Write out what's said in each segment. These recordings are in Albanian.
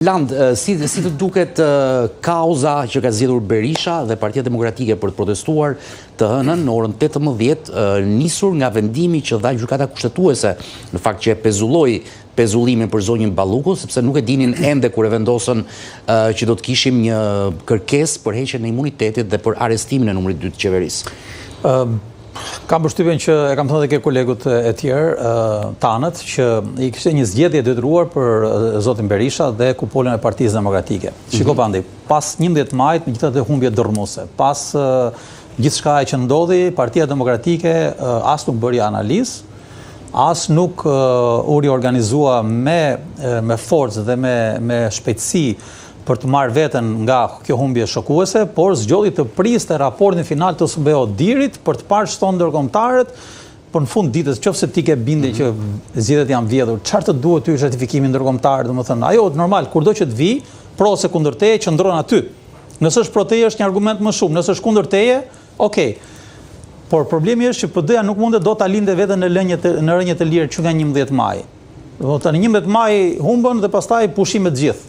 Land, si të duket kauza që ka zgjedhur Berisha dhe Partia Demokratike për të protestuar të hënën në orën 18, nisur nga vendimi që dha gjykata kushtetuese, në fakt që e pezulloi pezullimin për zonjën Balluku, sepse nuk e dinin ende kur e vendosën që do të kishim një kërkesë për heqjen e imunitetit dhe për arrestimin e numrit 2 të qeverisë. Kam përshtypjen që e kam thënë edhe ke kolegut e tjerë, tanët, që i kishte një zgjedhje detyruar për zotin Berisha dhe kupolën e Partisë Demokratike. Shiko pandi, pas 11 majit, me gjithë ato humbje dërmuese, pas gjithçka që ndodhi, Partia Demokratike as nuk bëri analizë, as nuk u riorganizua me forcë dhe me shpejtësi për të marrë veten nga kjo humbje shokuese, por zgjodhi të priste raportin final të SBO-dirit për të parë ç'thon ndërkombëtarët, por në fund ditës, qofse ti ke bindje që zgjedhjet janë vjedhur, çfarë të duhet ty ratifikimin ndërkombëtar, domethënë, ajo normal, kurdo që të vi, pro ose kundër teje, qëndron aty. Nëse është pro teje është një argument më shumë, nëse është kundër teje, okay. Por problemi është që PD-ja nuk mundet do ta lindë veten në rënje të lirë që nga 11 maj. Domethënë 11 maj humbën dhe pastaj pushime të gjithë.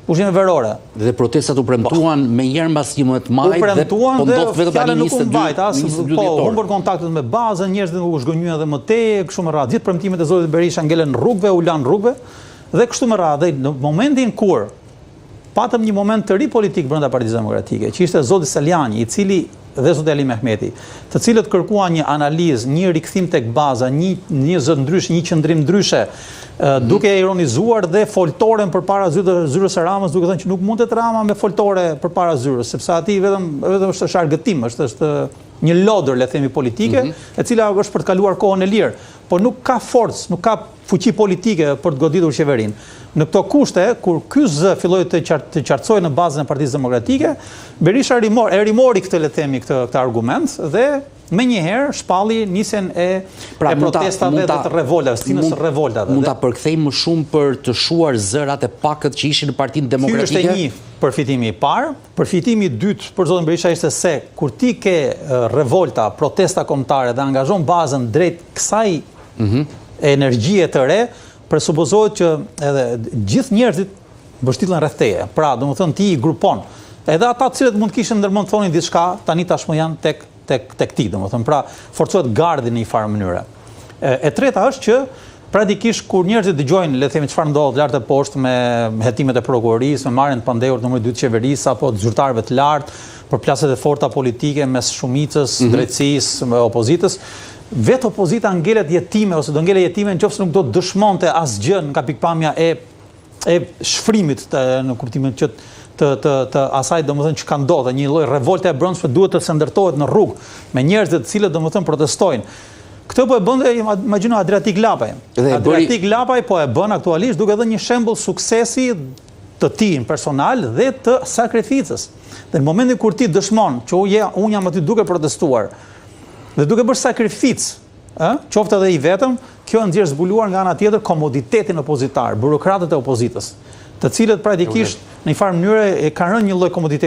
Pushime verore. Dhe protestat u premtuan me njëherë mbas 11 maj dhe po ndodh vetëm tani 22 po humbën kontaktet me bazën, njerëzit u zhgënjyen edhe më tej, kështu me radhë. Gjithë premtimet e zotit Berisha ngelen në rrugëve, u lan rrugëve dhe kështu me radhë. Në momentin kur patëm një moment të ri politik brenda Partisë Demokratike, që ishte zoti Saliani, i cili dhe zoti Ali Mehmeti, të cilët kërkuan një analizë, një rikthim tek baza, një zë ndryshe, një qëndrim ndryshe, duke ironizuar dhe foltoren përpara zyrës së Ramës, duke thënë që nuk mund të Rama me foltore përpara zyrës, sepse aty vetëm është argëtim, është një lodër, le themi, politike, e cila është për të kaluar kohën e lirë, por nuk ka forcë, nuk ka fuqi politike për të goditur qeverinë. Në këto kushte, kur ky zë filloi të qartësohej në bazën e Partisë Demokratike, Berisha e rimori këtë, le themi, këtë argument dhe menjëherë shpalli nisjen e protestave dhe të revoltave, stinës revoltave. Mund ta përkthejmë më shumë për të shuar zërat e pakët që ishin në Partinë Demokratike. Ky është një përfitimi i parë. Përfitimi i dytë për zotin Berisha ishte se kur ti ke revolta, protesta kombëtare dhe angazhon bazën drejt kësaj energjie të re, presupozohet që edhe gjithë njerëzit mbështiten rreth teje. Pra, domethënë ti i grupon. Edhe ata të cilët mund të kishin ndërmend të thonin diçka, tani tashmë janë tek ti, domethënë. Pra, forcohet gardi në një farë mënyre. E treta është që praktikisht kur njerëzit dëgjojnë, le të themi, çfarë ndodh lart e poshtë me hetimet e prokurorisë, me marrjen e pandehur numrit 2 të qeverisë apo të zyrtarëve të lartë për plaset e forta politike mes shumicës, drejtësisë, me opozitës, vetë opozita ngelet jetime ose do ngelet jetime nëse nuk do të dëshmonte asgjë nga pikpamja e shfrimit në kuptimin që të asaj domethënë që ka ndodhur, një lloj revolte e brendshme duhet të se ndërtohet në rrugë me njerëz të cilët domethënë protestojnë. Këtë po e bën, imagjino, Adriatik Lapaj. Adriatik Lapaj po e bën aktualisht duke dhënë një shembull suksesi të tij personal dhe të sakrificës. Dhe në momentin kur ti dëshmon që unë jam aty duke protestuar dhe duke bërë sakrificë, qoftë edhe i vetëm, kjo nxjerr zbuluar nga ana tjetër komoditetin opozitar, burokratët e opozitës, të cilët praktikisht në një farë mënyrë kanë rënë një lloj komoditeti